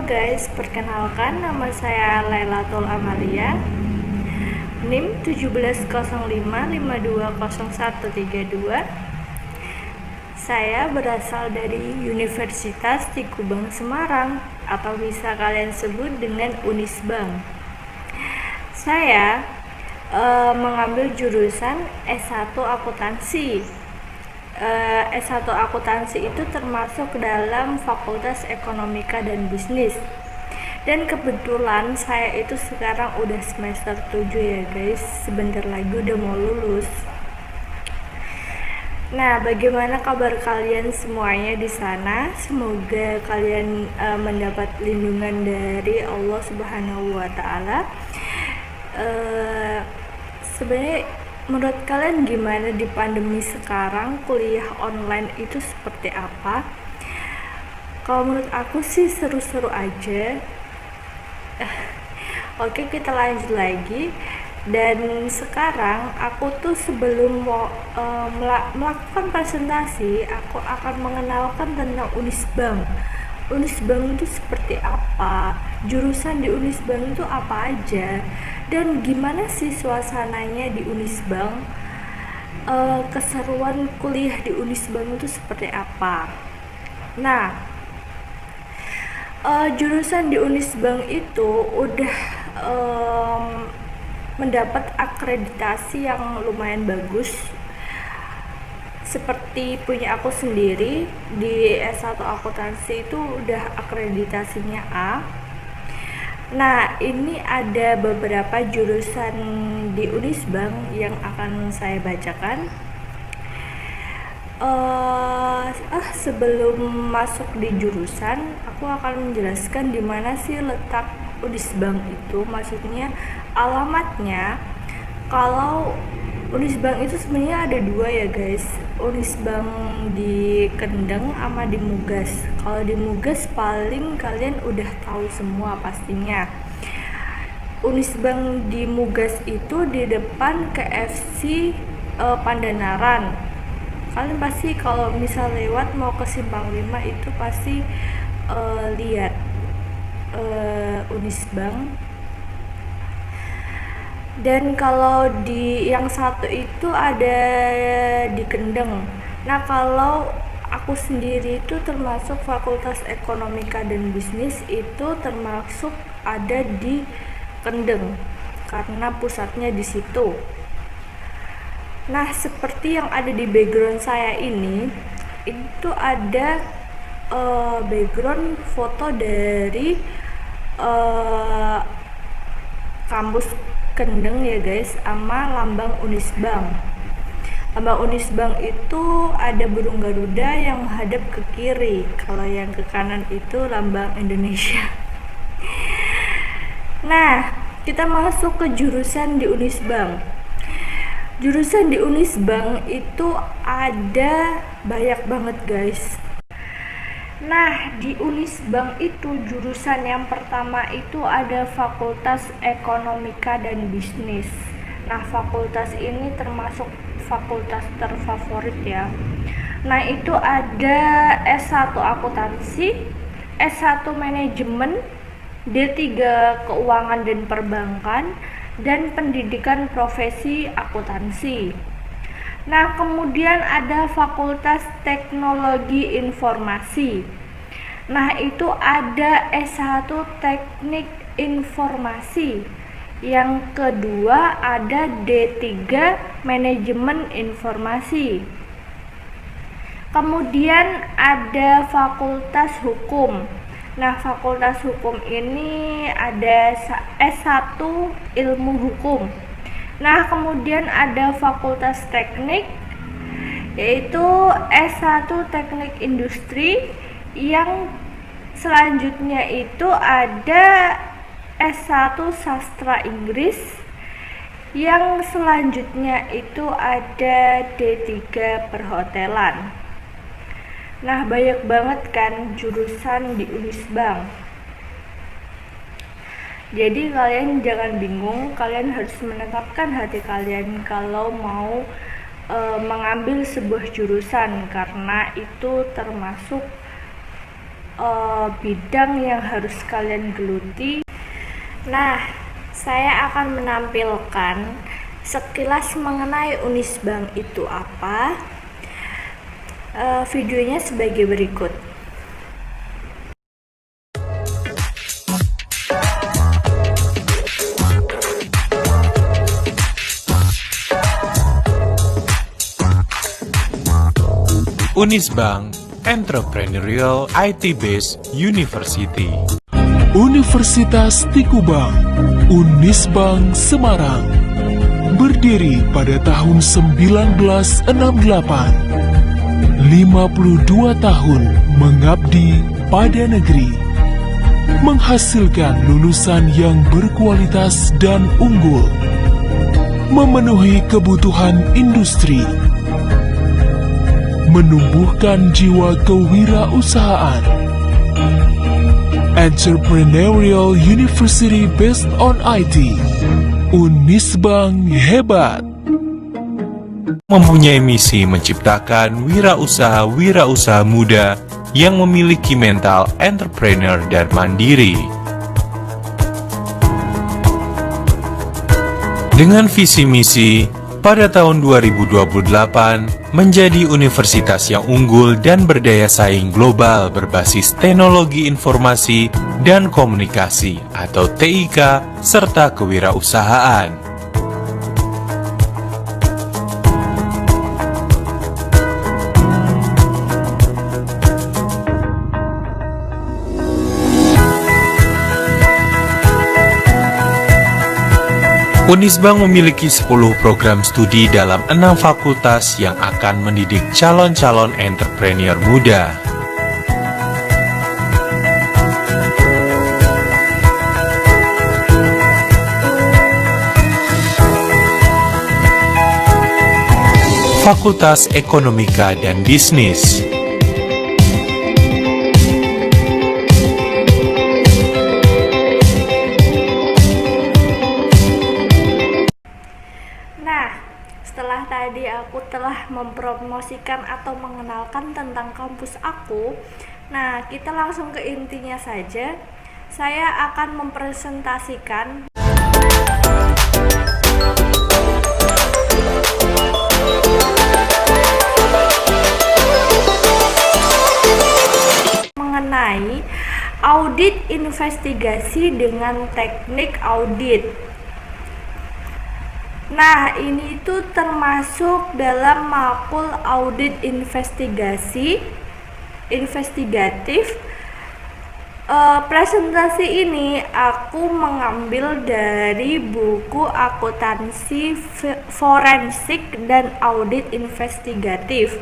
guys, perkenalkan nama saya Lailatul Amalia, NIM 1705520132. Saya berasal dari Universitas Cikubang Semarang, atau bisa kalian sebut dengan Unisbang. Saya mengambil jurusan S1 Akuntansi. S1 Akuntansi itu termasuk dalam Fakultas Ekonomika dan Bisnis. Dan kebetulan saya itu sekarang udah semester 7 ya guys, sebentar lagi udah mau lulus. Nah, bagaimana kabar kalian semuanya di sana? Semoga kalian mendapat lindungan dari Allah Subhanahu wa taala. Sebenarnya menurut kalian gimana di pandemi sekarang, kuliah online itu seperti apa? Kalau menurut aku sih seru-seru aja. Oke, kita lanjut lagi. Dan sekarang aku tuh sebelum melakukan presentasi, aku akan mengenalkan tentang Unisbang. Unisbang itu seperti apa, jurusan di Unisbang itu apa aja, dan gimana sih suasananya di Unisbang, keseruan kuliah di Unisbang itu seperti apa. Nah, jurusan di Unisbang itu udah mendapat akreditasi yang lumayan bagus. Seperti punya aku sendiri di S1 Akuntansi itu udah akreditasinya A. Nah, ini ada beberapa jurusan di Unisbang yang akan saya bacakan. Sebelum masuk di jurusan, aku akan menjelaskan di mana sih letak Unisbang itu, maksudnya alamatnya. Kalau Unisbang itu sebenarnya ada dua ya guys, Unisbang di Kendeng sama di Mugas. Kalau di Mugas paling kalian udah tahu semua pastinya. Unisbang di Mugas itu di depan KFC Pandanaran. Kalian pasti kalau misal lewat mau ke Simpang 5 itu pasti lihat Unisbang. Dan kalau di yang satu itu ada di Kendeng. Nah, kalau aku sendiri itu termasuk Fakultas Ekonomika dan Bisnis, itu termasuk ada di Kendeng karena pusatnya di situ. Nah, seperti yang ada di background saya ini, itu ada background foto dari kampus Kendeng ya guys, sama lambang Unisbang. Lambang Unisbang itu ada burung Garuda yang menghadap ke kiri, kalau yang ke kanan itu lambang Indonesia. Nah, kita masuk ke jurusan di Unisbang. Jurusan di Unisbang itu ada banyak banget guys. Nah, di Unisbang itu jurusan yang pertama itu ada Fakultas Ekonomika dan Bisnis. Nah, fakultas ini termasuk fakultas terfavorit ya. Nah, itu ada S1 Akuntansi, S1 Manajemen, D3 Keuangan dan Perbankan, dan Pendidikan Profesi Akuntansi. Nah, kemudian ada Fakultas Teknologi Informasi. Nah, itu ada S1 Teknik Informasi. Yang kedua ada D3 Manajemen Informasi. Kemudian ada Fakultas Hukum. Nah, Fakultas Hukum ini ada S1 Ilmu Hukum. Nah, kemudian ada Fakultas Teknik, yaitu S1 Teknik Industri. Yang selanjutnya itu ada S1 Sastra Inggris. Yang selanjutnya itu ada D3 Perhotelan. Nah, banyak banget kan jurusan di Unisbang. Jadi kalian jangan bingung, kalian harus menetapkan hati kalian kalau mau mengambil sebuah jurusan, karena itu termasuk bidang yang harus kalian geluti. Nah, saya akan menampilkan sekilas mengenai Unisbank itu apa. Videonya sebagai berikut. Unisbank Entrepreneurial IT-Based University. Universitas Tikubang, Unisbank Semarang, berdiri pada tahun 1968. 52 tahun mengabdi pada negeri, menghasilkan lulusan yang berkualitas dan unggul, memenuhi kebutuhan industri, menumbuhkan jiwa kewirausahaan. Entrepreneurial University based on IT. Unisbank hebat. Mempunyai misi menciptakan wirausaha muda yang memiliki mental entrepreneur dan mandiri. Dengan visi misi, pada tahun 2028 menjadi universitas yang unggul dan berdaya saing global berbasis teknologi informasi dan komunikasi atau TIK serta kewirausahaan. Unisbank memiliki 10 program studi dalam 6 fakultas yang akan mendidik calon-calon entrepreneur muda. Fakultas Ekonomika dan Bisnis. Setelah tadi aku telah mempromosikan atau mengenalkan tentang kampus aku, nah kita langsung ke intinya saja. Saya akan mempresentasikan mengenai audit investigasi dengan teknik audit. Nah, ini itu termasuk dalam makul audit investigatif. Presentasi ini aku mengambil dari buku akuntansi forensik dan audit investigatif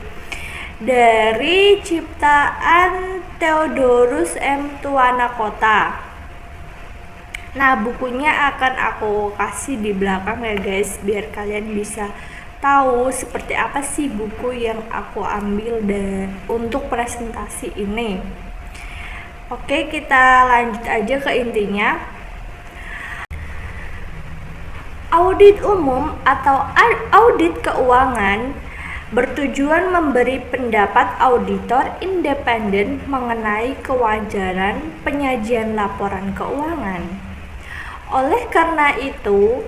dari ciptaan Theodorus M. Tuanakota. Nah, bukunya akan aku kasih di belakang ya guys, biar kalian bisa tahu seperti apa sih buku yang aku ambil untuk presentasi ini. Oke, kita lanjut aja ke intinya. Audit umum atau audit keuangan bertujuan memberi pendapat auditor independen mengenai kewajaran penyajian laporan keuangan. Oleh karena itu,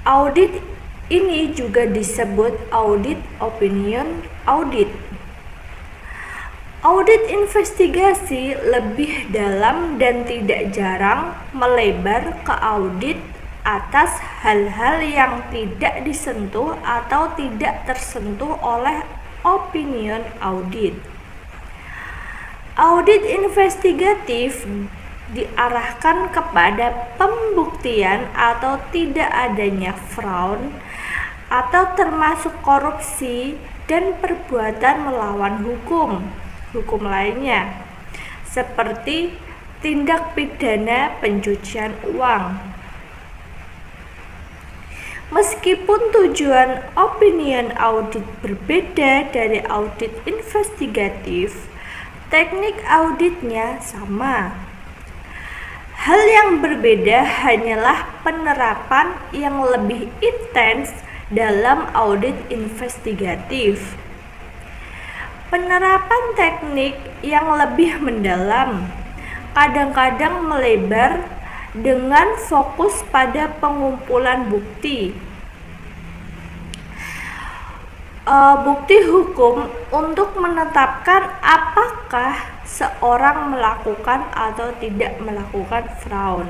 audit ini juga disebut audit opinion audit. Audit investigasi lebih dalam dan tidak jarang melebar ke audit atas hal-hal yang tidak disentuh atau tidak tersentuh oleh opinion audit. Audit investigatif diarahkan kepada pembuktian atau tidak adanya fraud atau termasuk korupsi dan perbuatan melawan hukum lainnya seperti tindak pidana pencucian uang. Meskipun tujuan opinion audit berbeda dari audit investigatif, teknik auditnya sama. Hal yang berbeda hanyalah penerapan yang lebih intens dalam audit investigatif. Penerapan teknik yang lebih mendalam kadang-kadang melebar dengan fokus pada pengumpulan bukti. Bukti hukum untuk menetapkan apakah seorang melakukan atau tidak melakukan fraud.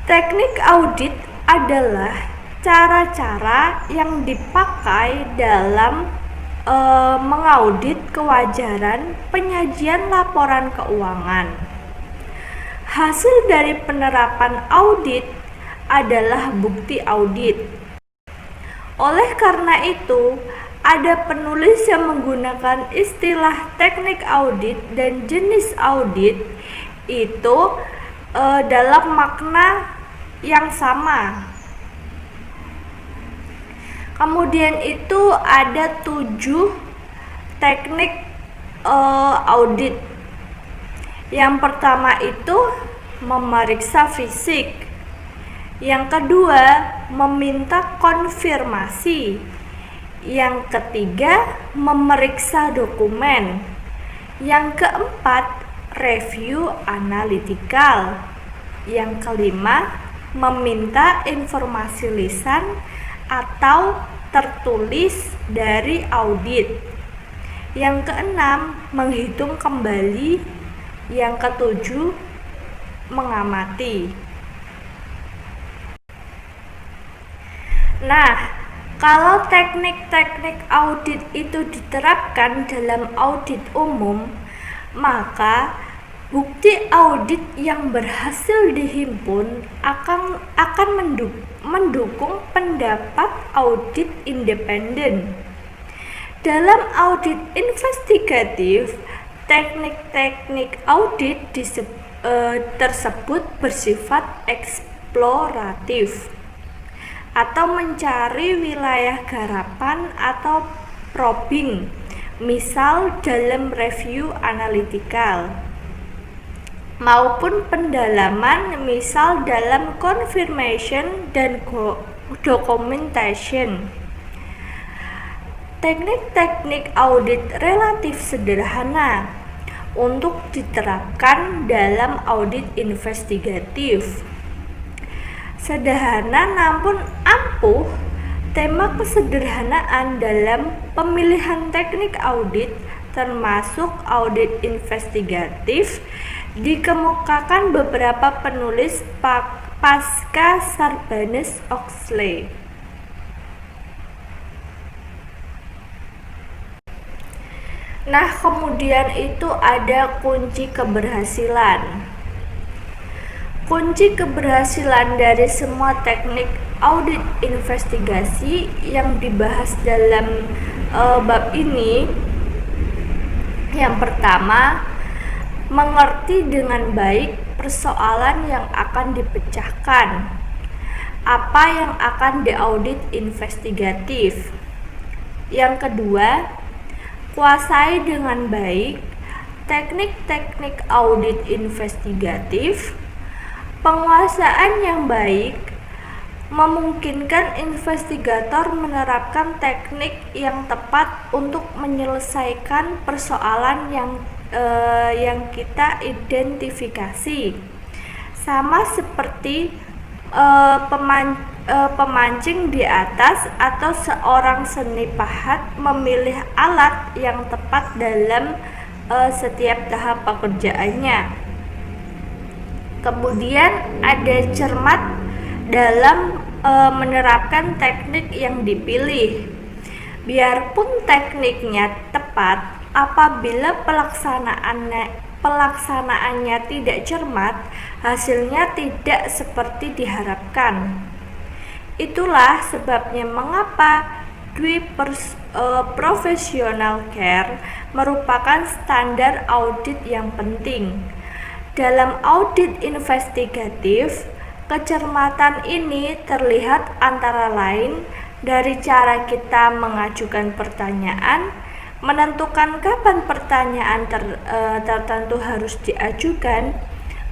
Teknik audit adalah cara-cara yang dipakai dalam mengaudit kewajaran penyajian laporan keuangan. Hasil dari penerapan audit adalah bukti audit. Oleh karena itu, ada penulis yang menggunakan istilah teknik audit dan jenis audit itu dalam makna yang sama. Kemudian itu ada 7 teknik audit. Yang pertama itu memeriksa fisik. Yang kedua, meminta konfirmasi. Yang ketiga, memeriksa dokumen. Yang keempat, review analitikal. Yang kelima, meminta informasi lisan atau tertulis dari audit. Yang keenam, menghitung kembali. Yang ketujuh, mengamati. Nah, kalau teknik-teknik audit itu diterapkan dalam audit umum, maka bukti audit yang berhasil dihimpun akan mendukung pendapat audit independen. Dalam audit investigatif, teknik-teknik audit tersebut bersifat eksploratif atau mencari wilayah garapan atau probing, misal dalam review analitikal, maupun pendalaman, misal dalam confirmation dan documentation. Teknik-teknik audit relatif sederhana untuk diterapkan dalam audit investigatif. Sederhana namun ampuh, tema kesederhanaan dalam pemilihan teknik audit termasuk audit investigatif dikemukakan beberapa penulis pasca Sarbanes-Oxley. Nah, kemudian itu ada kunci keberhasilan. Kunci keberhasilan dari semua teknik audit investigasi yang dibahas dalam bab ini, yang pertama, mengerti dengan baik persoalan yang akan dipecahkan, apa yang akan diaudit investigatif. Yang kedua, kuasai dengan baik teknik-teknik audit investigatif. Penguasaan yang baik memungkinkan investigator menerapkan teknik yang tepat untuk menyelesaikan persoalan yang kita identifikasi. Sama seperti pemancing di atas atau seorang seni pahat memilih alat yang tepat dalam setiap tahap pekerjaannya. Kemudian ada cermat dalam menerapkan teknik yang dipilih. Biarpun tekniknya tepat, apabila pelaksanaannya tidak cermat, hasilnya tidak seperti diharapkan. Itulah sebabnya mengapa professional care merupakan standar audit yang penting. Dalam audit investigatif, kecermatan ini terlihat antara lain dari cara kita mengajukan pertanyaan, menentukan kapan pertanyaan tertentu harus diajukan,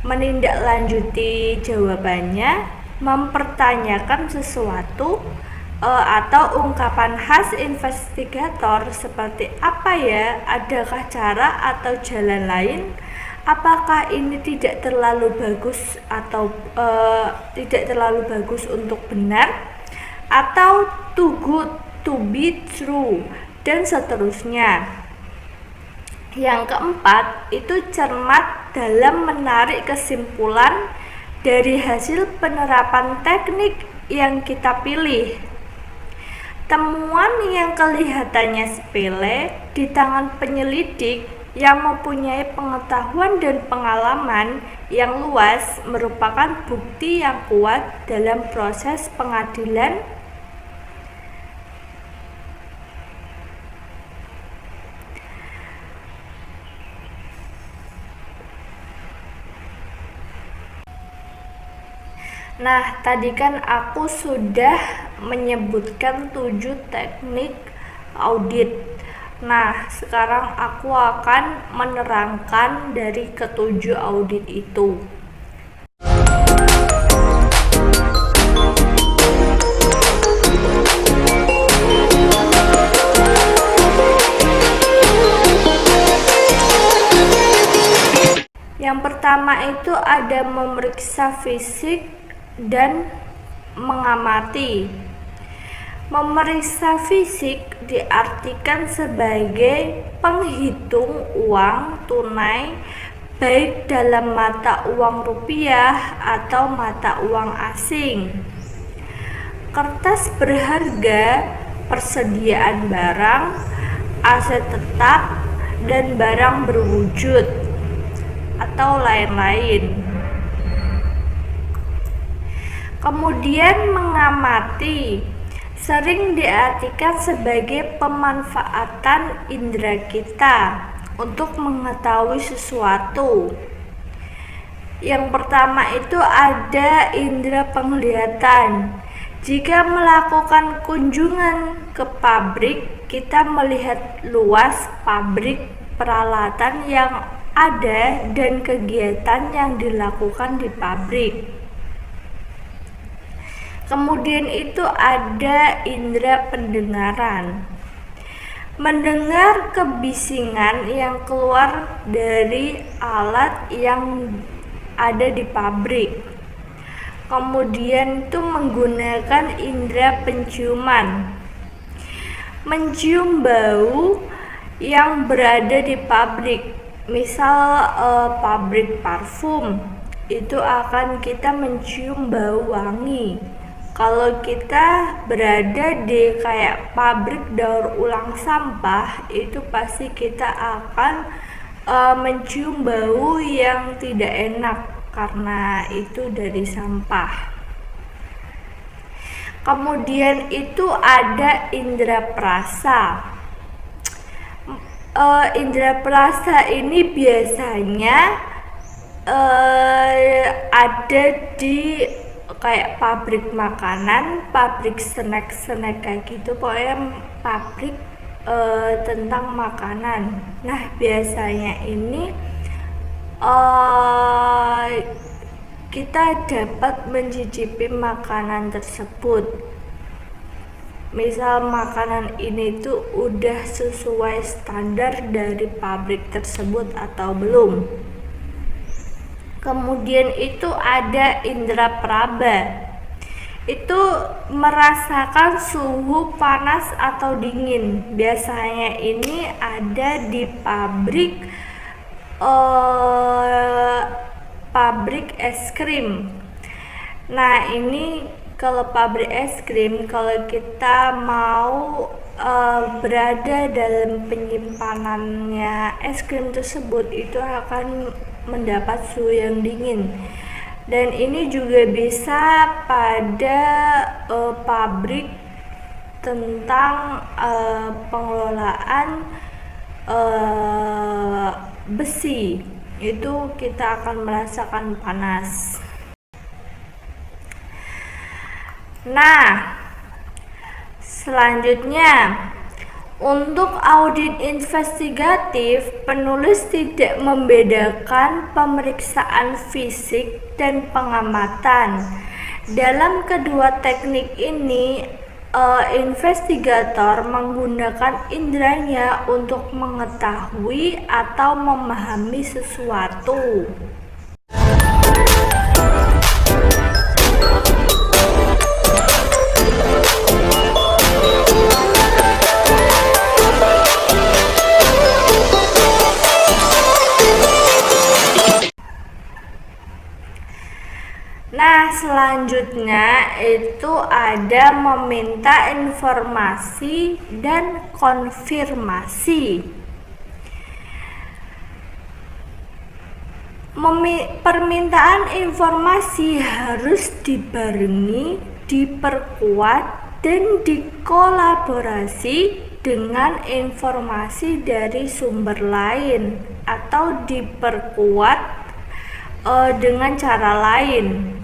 menindaklanjuti jawabannya, mempertanyakan sesuatu, atau ungkapan khas investigator seperti apa ya? Adakah cara atau jalan lain? Apakah ini tidak terlalu bagus atau tidak terlalu bagus untuk benar? Atau too good to be true dan seterusnya. Yang keempat itu cermat dalam menarik kesimpulan dari hasil penerapan teknik yang kita pilih. Temuan yang kelihatannya sepele di tangan penyelidik yang mempunyai pengetahuan dan pengalaman yang luas merupakan bukti yang kuat dalam proses pengadilan. Nah, tadi kan aku sudah menyebutkan 7 teknik audit. Nah, sekarang aku akan menerangkan dari ketujuh audit itu. Yang pertama itu ada memeriksa fisik dan mengamati. Memeriksa fisik diartikan sebagai penghitung uang tunai baik dalam mata uang rupiah atau mata uang asing, kertas berharga, persediaan barang, aset tetap, dan barang berwujud atau lain-lain. Kemudian mengamati sering diartikan sebagai pemanfaatan indera kita untuk mengetahui sesuatu. Yang pertama itu ada indera penglihatan. Jika melakukan kunjungan ke pabrik, kita melihat luas pabrik, peralatan yang ada, dan kegiatan yang dilakukan di pabrik. Kemudian itu ada indera pendengaran. Mendengar kebisingan yang keluar dari alat yang ada di pabrik. Kemudian itu menggunakan indera penciuman. Mencium bau yang berada di pabrik. Misal pabrik parfum, itu akan kita mencium bau wangi. Kalau kita berada di kayak pabrik daur ulang sampah, itu pasti kita akan mencium bau yang tidak enak karena itu dari sampah. Kemudian itu ada indera perasa. Indera perasa ini biasanya ada di kayak pabrik makanan, pabrik snack kayak gitu, pokoknya pabrik tentang makanan. Nah, biasanya ini kita dapat mencicipi makanan tersebut. Misal makanan ini tuh udah sesuai standar dari pabrik tersebut atau belum. Kemudian itu ada indera peraba. Itu merasakan suhu panas atau dingin. Biasanya ini ada di pabrik pabrik es krim. Nah, ini kalau pabrik es krim, kalau kita mau berada dalam penyimpanannya es krim tersebut, itu akan mendapat suhu yang dingin. Dan ini juga bisa pada pabrik tentang pengelolaan besi, itu kita akan merasakan panas. Nah, selanjutnya untuk audit investigatif, penulis tidak membedakan pemeriksaan fisik dan pengamatan. Dalam kedua teknik ini, investigator menggunakan inderanya untuk mengetahui atau memahami sesuatu. Nah, selanjutnya itu ada meminta informasi dan konfirmasi. Permintaan informasi harus dibarengi, diperkuat, dan dikolaborasi dengan informasi dari sumber lain atau diperkuat dengan cara lain.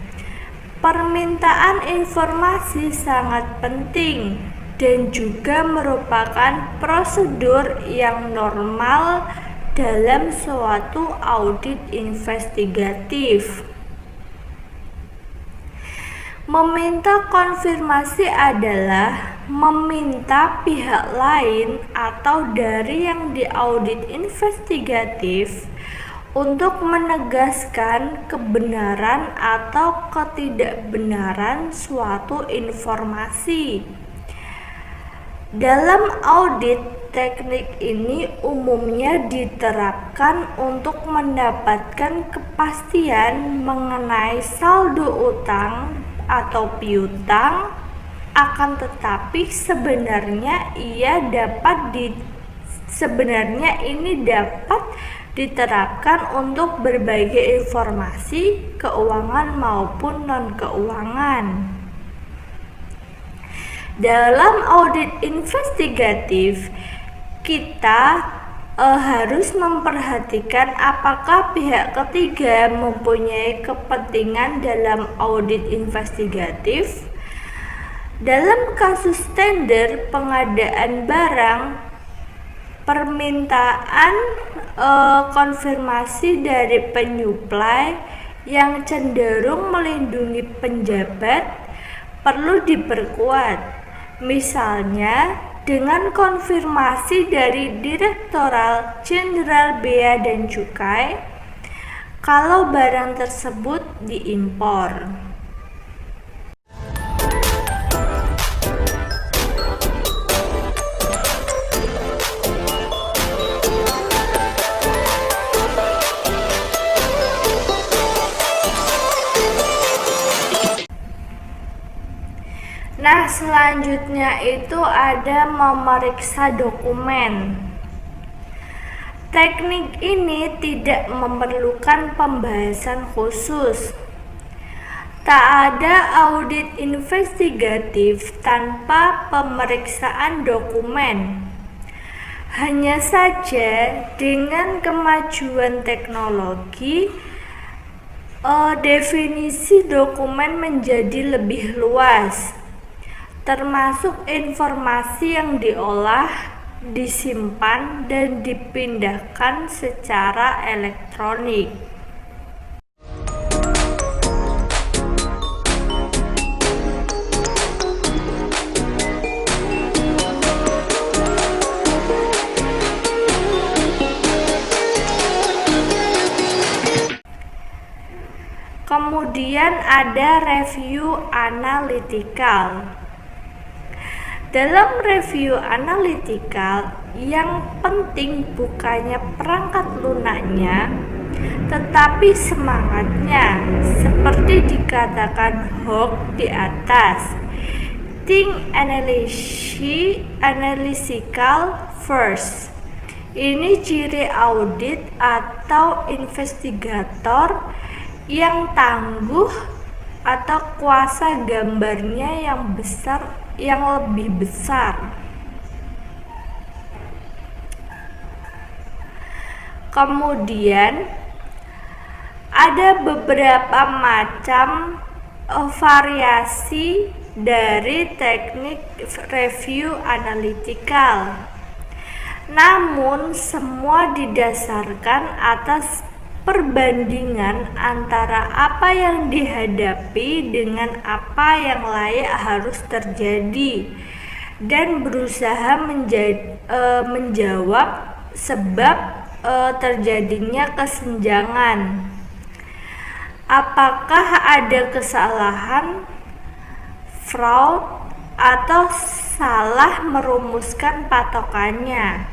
Permintaan informasi sangat penting dan juga merupakan prosedur yang normal dalam suatu audit investigatif. Meminta konfirmasi adalah meminta pihak lain atau dari yang diaudit investigatif untuk menegaskan kebenaran atau ketidakbenaran suatu informasi. Dalam audit, teknik ini umumnya diterapkan untuk mendapatkan kepastian mengenai saldo utang atau piutang, akan tetapi sebenarnya ini dapat diterapkan untuk berbagai informasi keuangan maupun non-keuangan. Dalam audit investigatif, kita harus memperhatikan apakah pihak ketiga mempunyai kepentingan dalam audit investigatif. Dalam kasus tender pengadaan barang, permintaan konfirmasi dari penyuplai yang cenderung melindungi penjabat perlu diperkuat. Misalnya dengan konfirmasi dari Direktorat Jenderal Bea dan Cukai kalau barang tersebut diimpor. Nah, selanjutnya itu ada memeriksa dokumen. Teknik ini tidak memerlukan pembahasan khusus. Tak ada audit investigatif tanpa pemeriksaan dokumen. Hanya saja dengan kemajuan teknologi, definisi dokumen menjadi lebih luas, termasuk informasi yang diolah, disimpan, dan dipindahkan secara elektronik. Kemudian ada review analytical. Dalam review analitikal, yang penting bukannya perangkat lunaknya, tetapi semangatnya, seperti dikatakan Hawke di atas. Think analytical first. Ini ciri audit atau investigator yang tangguh atau kuasa gambarnya yang lebih besar. Kemudian ada beberapa macam variasi dari teknik review analytical. Namun semua didasarkan atas perbandingan antara apa yang dihadapi dengan apa yang layak harus terjadi dan berusaha menjawab sebab terjadinya kesenjangan. Apakah ada kesalahan, fraud, atau salah merumuskan patokannya?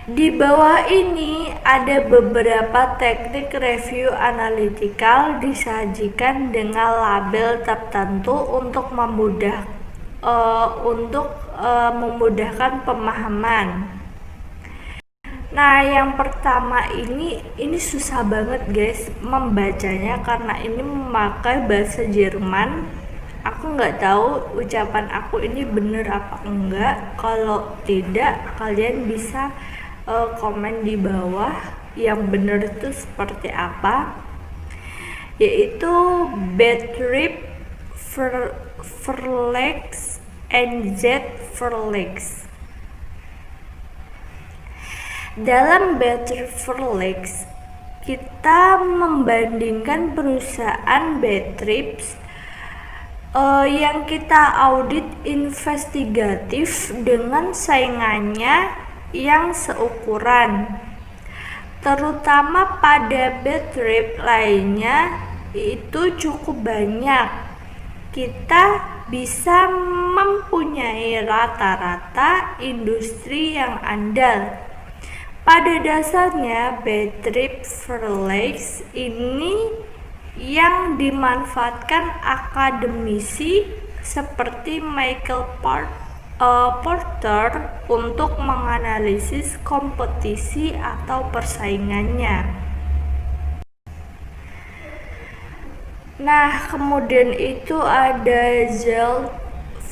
Di bawah ini ada beberapa teknik review analitikal disajikan dengan label tertentu untuk memudahkan pemahaman. Nah, yang pertama ini susah banget guys membacanya karena ini memakai bahasa Jerman. Aku nggak tahu ucapan aku ini bener apa enggak. Kalau tidak, kalian bisa komen di bawah yang bener itu seperti apa, yaitu Betrieb Verlegs NZ Verlegs. Dalam Betrieb Verlegs kita membandingkan perusahaan Betrieb yang kita audit investigatif dengan saingannya yang seukuran, terutama pada Betrieb lainnya itu cukup banyak. Kita bisa mempunyai rata-rata industri yang andal. Pada dasarnya Betrieb Verlegs ini yang dimanfaatkan akademisi seperti Michael Porter untuk menganalisis kompetisi atau persaingannya. Nah, kemudian itu ada Zelt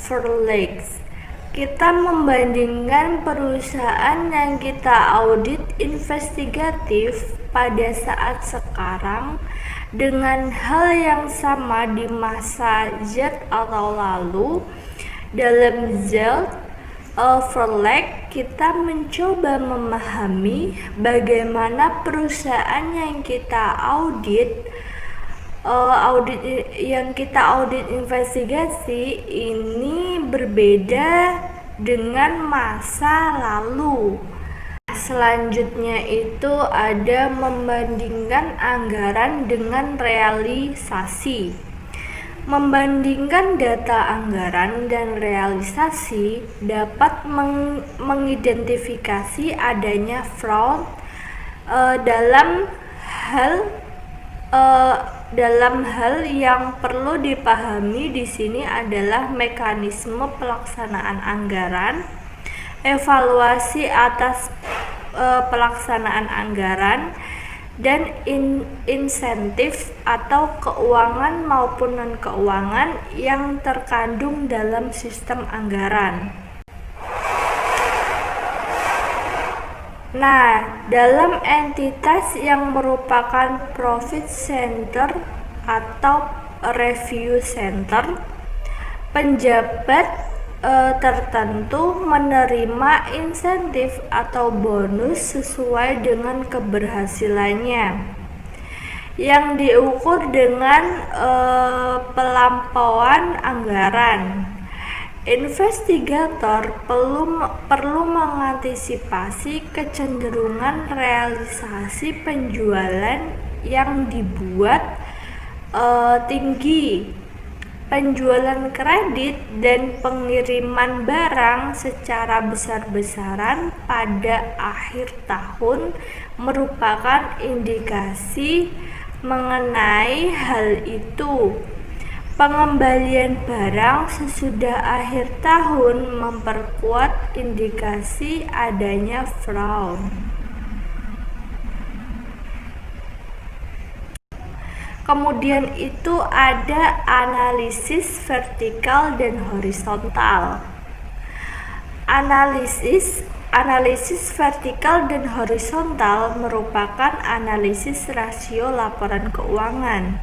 Verlegs. Kita membandingkan perusahaan yang kita audit investigatif pada saat sekarang dengan hal yang sama di masa Z atau lalu. Dalam Zelt Verlegs kita mencoba memahami bagaimana perusahaan yang kita audit investigasi ini berbeda dengan masa lalu. Selanjutnya itu ada membandingkan anggaran dengan realisasi. Membandingkan data anggaran dan realisasi dapat mengidentifikasi adanya fraud dalam hal yang perlu dipahami di sini adalah mekanisme pelaksanaan anggaran, evaluasi atas pelaksanaan anggaran, dan insentif atau keuangan maupun non-keuangan yang terkandung dalam sistem anggaran. Nah, dalam entitas yang merupakan profit center atau review center, penjabat tertentu menerima insentif atau bonus sesuai dengan keberhasilannya yang diukur dengan pelampauan anggaran. Investigator perlu mengantisipasi kecenderungan realisasi penjualan yang dibuat tinggi, penjualan kredit dan pengiriman barang secara besar-besaran pada akhir tahun merupakan indikasi mengenai hal itu. Pengembalian barang sesudah akhir tahun memperkuat indikasi adanya fraud. Kemudian itu ada analisis vertikal dan horizontal. Analisis vertikal dan horizontal merupakan analisis rasio laporan keuangan.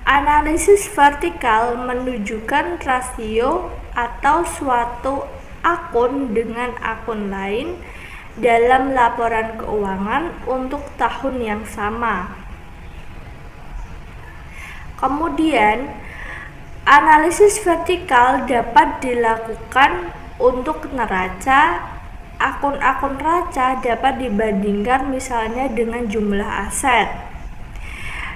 Analisis vertikal menunjukkan rasio atau suatu akun dengan akun lain dalam laporan keuangan untuk tahun yang sama. Kemudian, analisis vertikal dapat dilakukan untuk neraca. Akun-akun neraca dapat dibandingkan misalnya dengan jumlah aset.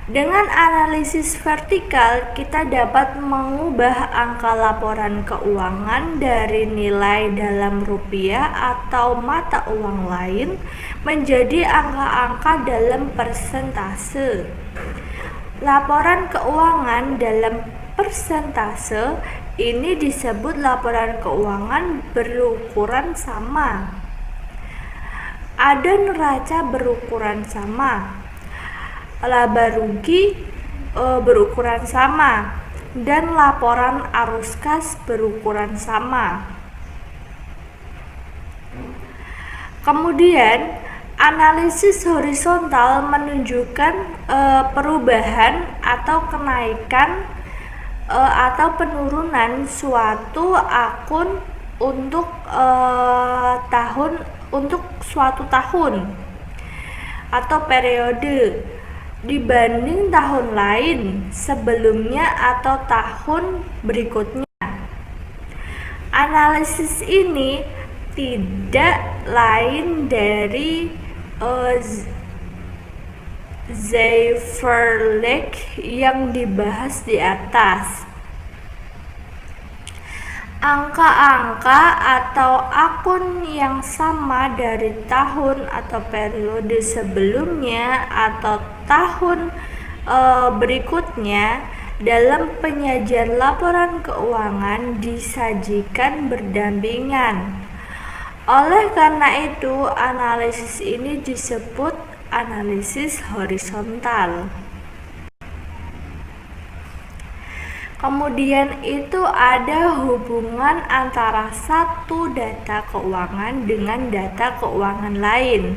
Dengan analisis vertikal, kita dapat mengubah angka laporan keuangan dari nilai dalam rupiah atau mata uang lain menjadi angka-angka dalam persentase. Laporan keuangan dalam persentase ini disebut laporan keuangan berukuran sama. Ada neraca berukuran sama, laba rugi berukuran sama, dan laporan arus kas berukuran sama. Kemudian, analisis horizontal menunjukkan perubahan atau kenaikan atau penurunan suatu akun untuk suatu tahun atau periode dibanding tahun lain sebelumnya atau tahun berikutnya. Analisis ini tidak lain dari Zeiferlich yang dibahas di atas. Angka-angka atau akun yang sama dari tahun atau periode sebelumnya atau tahun berikutnya dalam penyajian laporan keuangan disajikan berdampingan. Oleh karena itu, analisis ini disebut analisis horizontal. Kemudian itu ada hubungan antara satu data keuangan dengan data keuangan lain.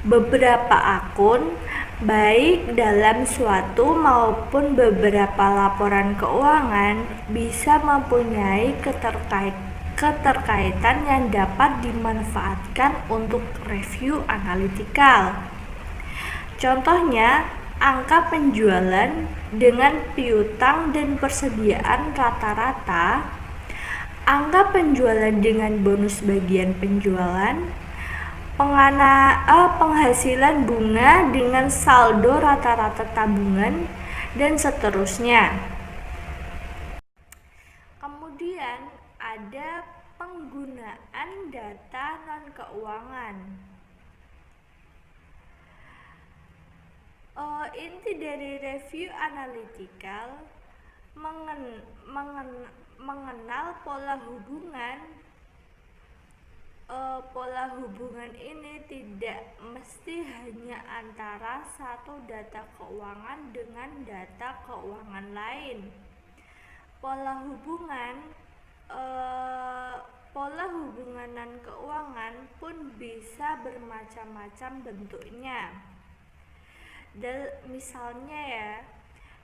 Beberapa akun, baik dalam suatu maupun beberapa laporan keuangan, bisa mempunyai keterkaitan yang dapat dimanfaatkan untuk review analitikal. Contohnya, angka penjualan dengan piutang dan persediaan rata-rata, angka penjualan dengan bonus bagian penjualan, penghasilan bunga dengan saldo rata-rata tabungan, dan seterusnya. Kemudian ada penggunaan data non-keuangan. Inti dari review analitikal mengenal pola hubungan. Pola hubungan ini tidak mesti hanya antara satu data keuangan dengan data keuangan lain. Pola hubungan keuangan pun bisa bermacam-macam bentuknya. Misalnya ya,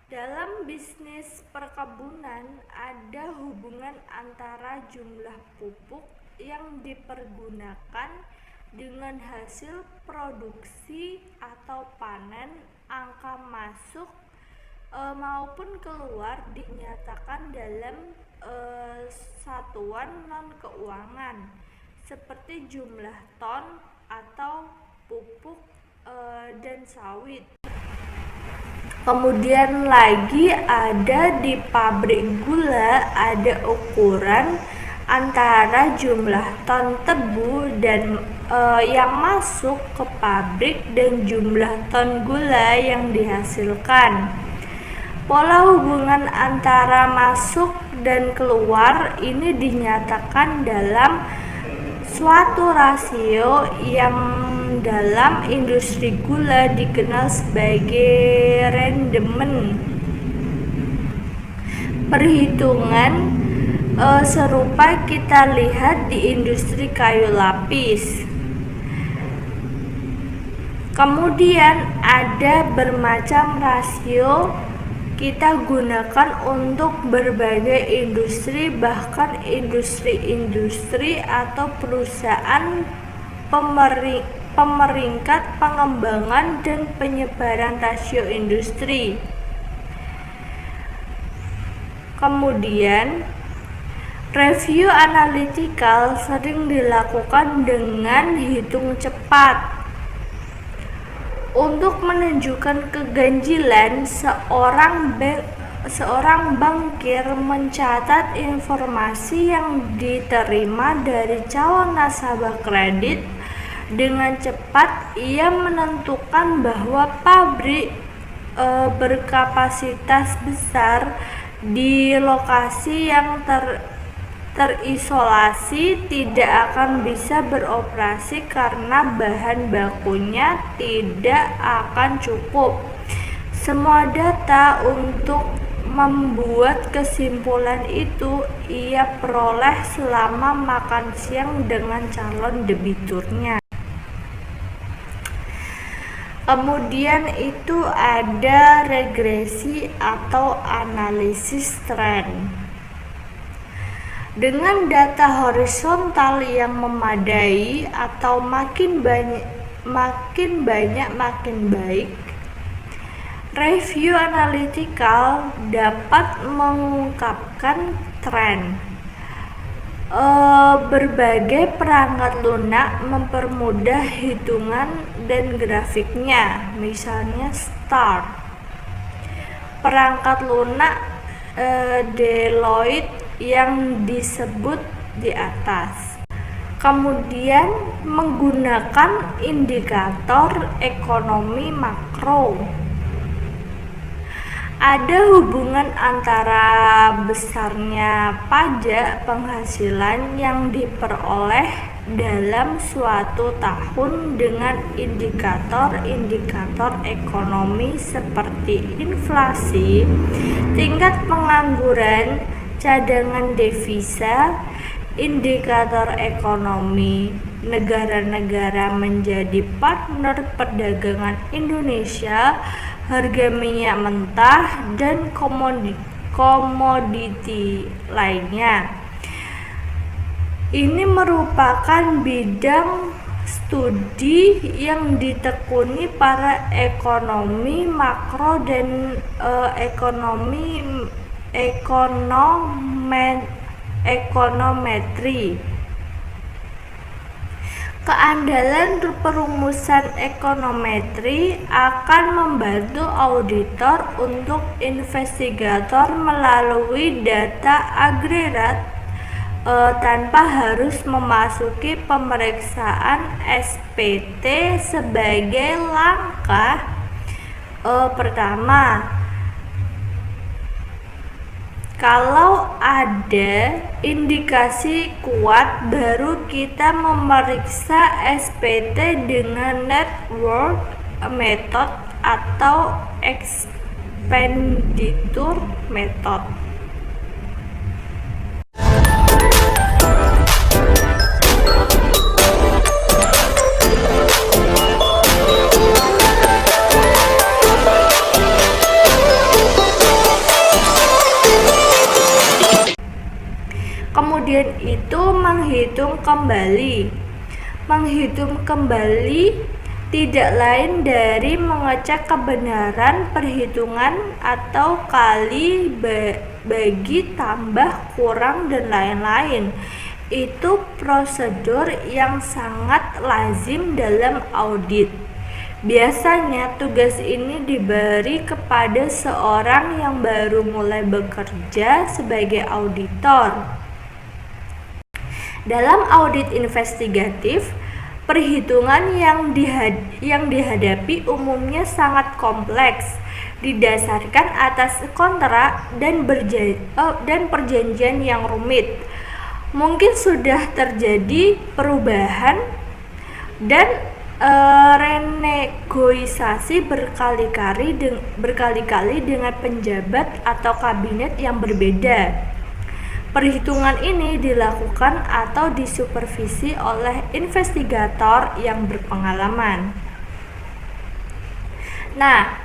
dalam bisnis perkebunan ada hubungan antara jumlah pupuk yang dipergunakan dengan hasil produksi atau panen, angka masuk maupun keluar dinyatakan dalam satuan non-keuangan seperti jumlah ton atau pupuk dan sawit. Kemudian lagi ada di pabrik gula, ada ukuran antara jumlah ton tebu dan yang masuk ke pabrik dan jumlah ton gula yang dihasilkan. Pola hubungan antara masuk dan keluar ini dinyatakan dalam suatu rasio yang dalam industri gula dikenal sebagai rendemen. Perhitungan serupa kita lihat di industri kayu lapis. Kemudian ada bermacam rasio kita gunakan untuk berbagai industri, bahkan industri-industri atau perusahaan pemeringkat pengembangan dan penyebaran rasio industri. Kemudian, review analitikal sering dilakukan dengan hitung cepat untuk menunjukkan keganjilan. Seorang bankir mencatat informasi yang diterima dari calon nasabah kredit. Dengan cepat ia menentukan bahwa pabrik berkapasitas besar di lokasi yang terisolasi tidak akan bisa beroperasi karena bahan bakunya tidak akan cukup. Semua data untuk membuat kesimpulan itu ia peroleh selama makan siang dengan calon debiturnya. Kemudian itu ada regresi atau analisis tren. Dengan data horizontal yang memadai atau makin banyak makin baik, review analitikal dapat mengungkapkan tren. Berbagai perangkat lunak mempermudah hitungan dan grafiknya, misalnya STAR, perangkat lunak Deloitte yang disebut di atas. Kemudian menggunakan indikator ekonomi makro. Ada hubungan antara besarnya pajak penghasilan yang diperoleh dalam suatu tahun dengan indikator-indikator ekonomi seperti inflasi, tingkat pengangguran, cadangan devisa, indikator ekonomi negara-negara menjadi partner perdagangan Indonesia, harga minyak mentah, dan komoditi lainnya. Ini merupakan bidang studi yang ditekuni para ekonomi makro dan ekonometri. Keandalan perumusan ekonometri akan membantu auditor untuk investigator melalui data agregat tanpa harus memasuki pemeriksaan SPT sebagai langkah pertama. Kalau ada indikasi kuat, baru kita memeriksa SPT dengan network method atau expenditure method. Kemudian itu menghitung kembali tidak lain dari mengecek kebenaran perhitungan atau kali bagi tambah kurang dan lain-lain. Itu prosedur yang sangat lazim dalam audit. Biasanya tugas ini diberi kepada seorang yang baru mulai bekerja sebagai auditor. Dalam audit investigatif, perhitungan yang dihadapi umumnya sangat kompleks, didasarkan atas kontrak dan perjanjian yang rumit. Mungkin sudah terjadi perubahan dan renegosiasi berkali-kali dengan penjabat atau kabinet yang berbeda. Perhitungan ini dilakukan atau disupervisi oleh investigator yang berpengalaman. Nah,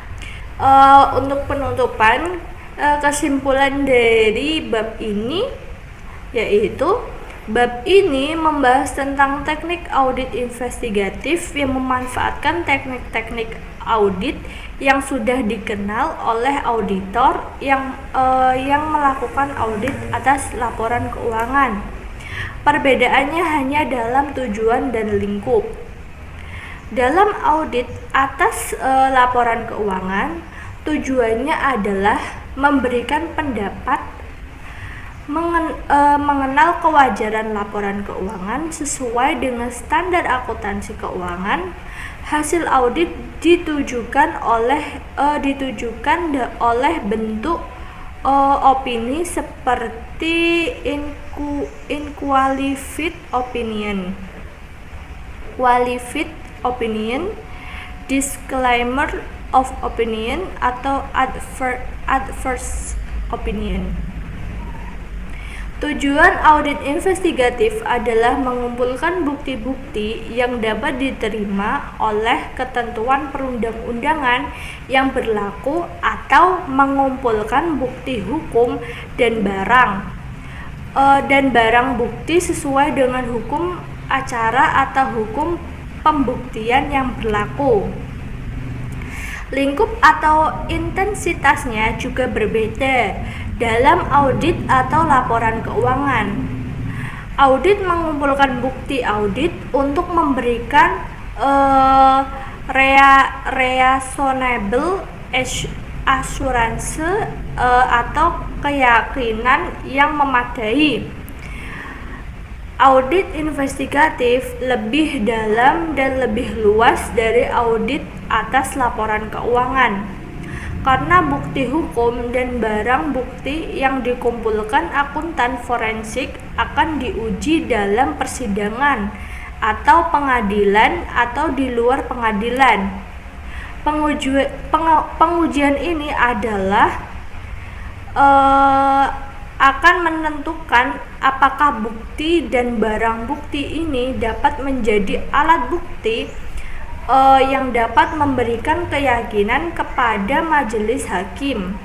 untuk penutupan, kesimpulan dari bab ini yaitu Bab ini membahas tentang teknik audit investigatif yang memanfaatkan teknik-teknik audit yang sudah dikenal oleh auditor yang melakukan audit atas laporan keuangan. Perbedaannya hanya dalam tujuan dan lingkup. Dalam audit atas laporan keuangan, tujuannya adalah memberikan pendapat mengenal kewajaran laporan keuangan sesuai dengan standar akuntansi keuangan. Hasil audit ditujukan oleh bentuk opini seperti qualified opinion, disclaimer of opinion, atau adverse opinion. Tujuan audit investigatif adalah mengumpulkan bukti-bukti yang dapat diterima oleh ketentuan perundang-undangan yang berlaku atau mengumpulkan bukti hukum dan barang bukti sesuai dengan hukum acara atau hukum pembuktian yang berlaku. Lingkup atau intensitasnya juga berbeda dalam audit atau laporan keuangan. Audit mengumpulkan bukti audit untuk memberikan reasonable assurance atau keyakinan yang memadai. Audit investigatif lebih dalam dan lebih luas dari audit atas laporan keuangan, karena bukti hukum dan barang bukti yang dikumpulkan akuntan forensik akan diuji dalam persidangan atau pengadilan atau di luar pengadilan. Pengujian ini adalah akan menentukan apakah bukti dan barang bukti ini dapat menjadi alat bukti yang dapat memberikan keyakinan kepada majelis hakim.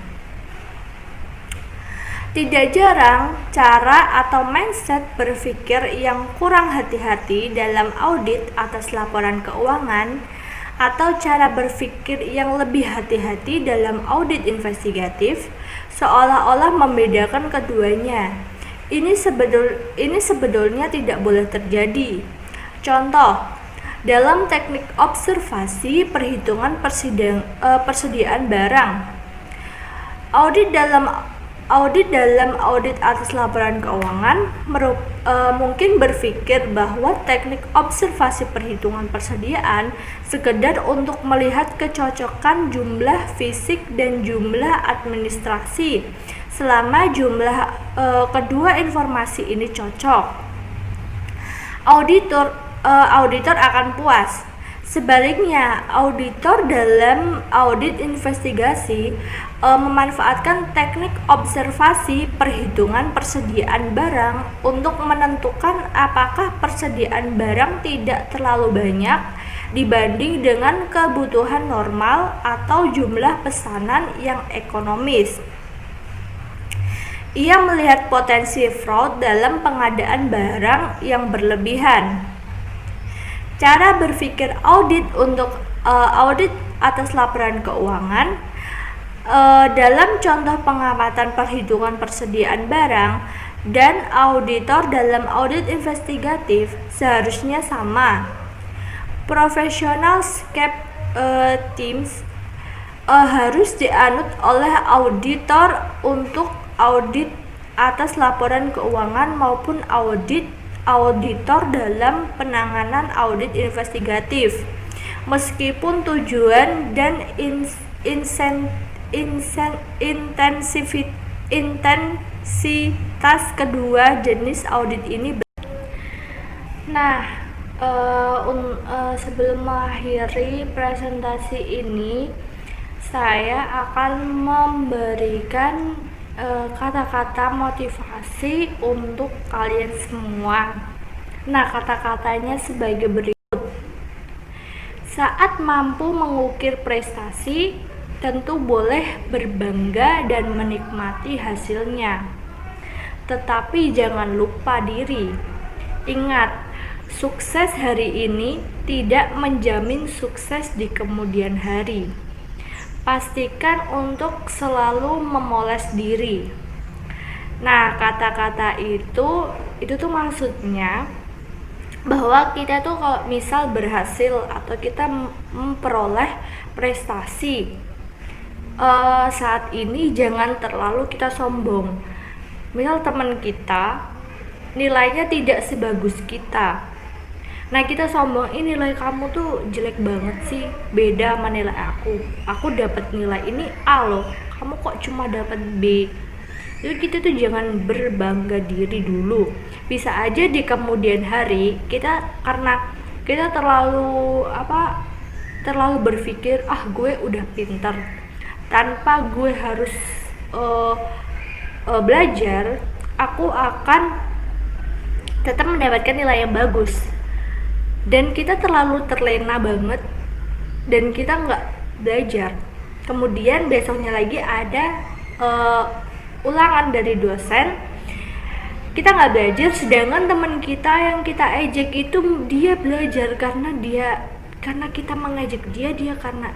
Tidak jarang cara atau mindset berpikir yang kurang hati-hati dalam audit atas laporan keuangan atau cara berpikir yang lebih hati-hati dalam audit investigatif seolah-olah membedakan keduanya. Ini sebetulnya tidak boleh terjadi. Contoh, dalam teknik observasi perhitungan persediaan barang, audit dalam audit atas laporan keuangan mungkin berpikir bahwa teknik observasi perhitungan persediaan sekedar untuk melihat kecocokan jumlah fisik dan jumlah administrasi selama jumlah kedua informasi ini cocok. Auditor akan puas. Sebaliknya, auditor dalam audit investigasi memanfaatkan teknik observasi perhitungan persediaan barang untuk menentukan apakah persediaan barang tidak terlalu banyak dibanding dengan kebutuhan normal atau jumlah pesanan yang ekonomis. Ia melihat potensi fraud dalam pengadaan barang yang berlebihan. Cara berpikir audit untuk audit atas laporan keuangan dalam contoh pengamatan perhitungan persediaan barang dan auditor dalam audit investigatif seharusnya sama. Professional teams harus dianut oleh auditor untuk audit atas laporan keuangan maupun auditor dalam penanganan audit investigatif, meskipun tujuan dan intensitas kedua jenis audit ini sebelum mengakhiri presentasi ini, saya akan memberikan kata-kata motivasi untuk kalian semua. Nah, kata-katanya sebagai berikut. Saat mampu mengukir prestasi, tentu boleh berbangga dan menikmati hasilnya. tetapi jangan lupa diri. Ingat, sukses hari ini tidak menjamin sukses di kemudian hari. Pastikan untuk selalu memoles diri. Nah, kata-kata itu tuh maksudnya bahwa kita tuh kalau misal berhasil atau kita memperoleh prestasi saat ini, jangan terlalu kita sombong. Misal teman kita nilainya tidak sebagus kita, nah kita sombong, ini nilai kamu tuh jelek banget sih, beda sama nilai aku dapat nilai ini A loh, kamu kok cuma dapat B. Jadi kita tuh jangan berbangga diri dulu. Bisa aja di kemudian hari kita, karena kita terlalu berpikir gue udah pintar, tanpa gue harus belajar, aku akan tetap mendapatkan nilai yang bagus. Dan kita terlalu terlena banget dan kita nggak belajar. Kemudian besoknya lagi ada ulangan dari dosen, kita nggak belajar, sedangkan teman kita yang kita ejek itu dia belajar karena kita mengejek dia karena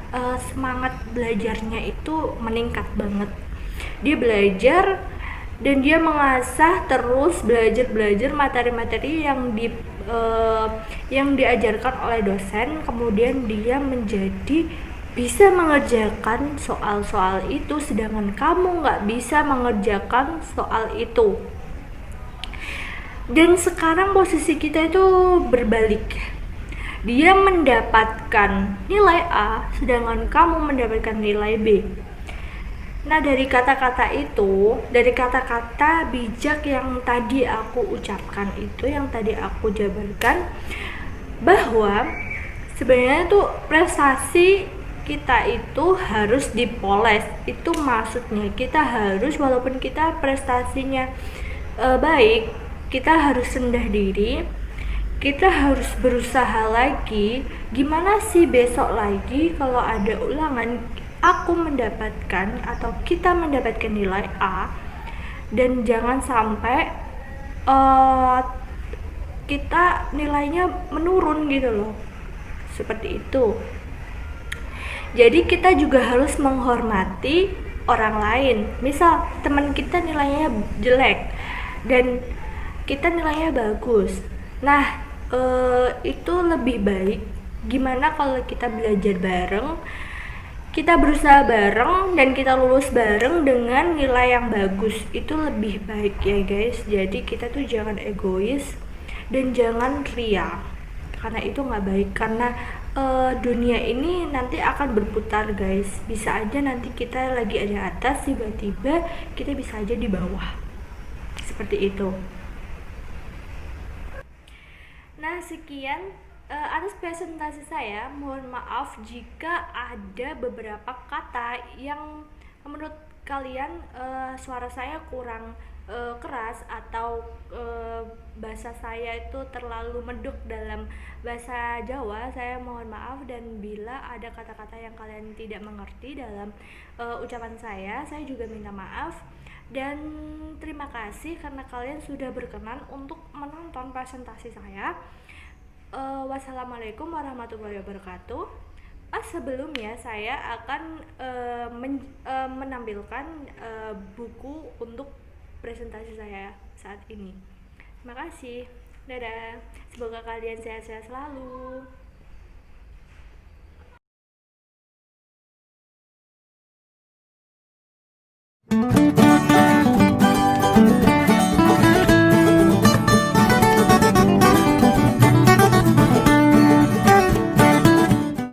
semangat belajarnya itu meningkat banget. Dia belajar dan dia mengasah terus, belajar materi-materi yang diajarkan oleh dosen. Kemudian dia menjadi bisa mengerjakan soal-soal itu, sedangkan kamu nggak bisa mengerjakan soal itu. Dan sekarang posisi kita itu berbalik, dia mendapatkan nilai A sedangkan kamu mendapatkan nilai B. Nah, dari kata-kata bijak yang tadi aku ucapkan itu, yang tadi aku jabarkan, bahwa sebenarnya tuh prestasi kita itu harus dipoles. Itu maksudnya kita harus, walaupun kita prestasinya baik, kita harus rendah diri, kita harus berusaha lagi. Gimana sih besok lagi kalau ada ulangan aku mendapatkan atau kita mendapatkan nilai A, dan jangan sampai kita nilainya menurun gitu loh, seperti itu. Jadi kita juga harus menghormati orang lain. Misal teman kita nilainya jelek dan kita nilainya bagus, nah itu lebih baik gimana kalau kita belajar bareng, kita berusaha bareng, dan kita lulus bareng dengan nilai yang bagus. Itu lebih baik ya guys. Jadi kita tuh jangan egois dan jangan ria, karena itu nggak baik. Karena dunia ini nanti akan berputar guys. Bisa aja nanti kita lagi ada atas, tiba-tiba kita bisa aja di bawah, seperti itu. Nah, sekian atas presentasi saya. Mohon maaf jika ada beberapa kata yang menurut kalian suara saya kurang keras atau bahasa saya itu terlalu medok dalam bahasa Jawa. Saya mohon maaf, dan bila ada kata-kata yang kalian tidak mengerti dalam ucapan saya juga minta maaf. Dan terima kasih karena kalian sudah berkenan untuk menonton presentasi saya. Wassalamualaikum warahmatullahi wabarakatuh. Sebelumnya saya akan menampilkan buku untuk presentasi saya saat ini. Terima kasih. Dadah. Semoga kalian sehat-sehat selalu.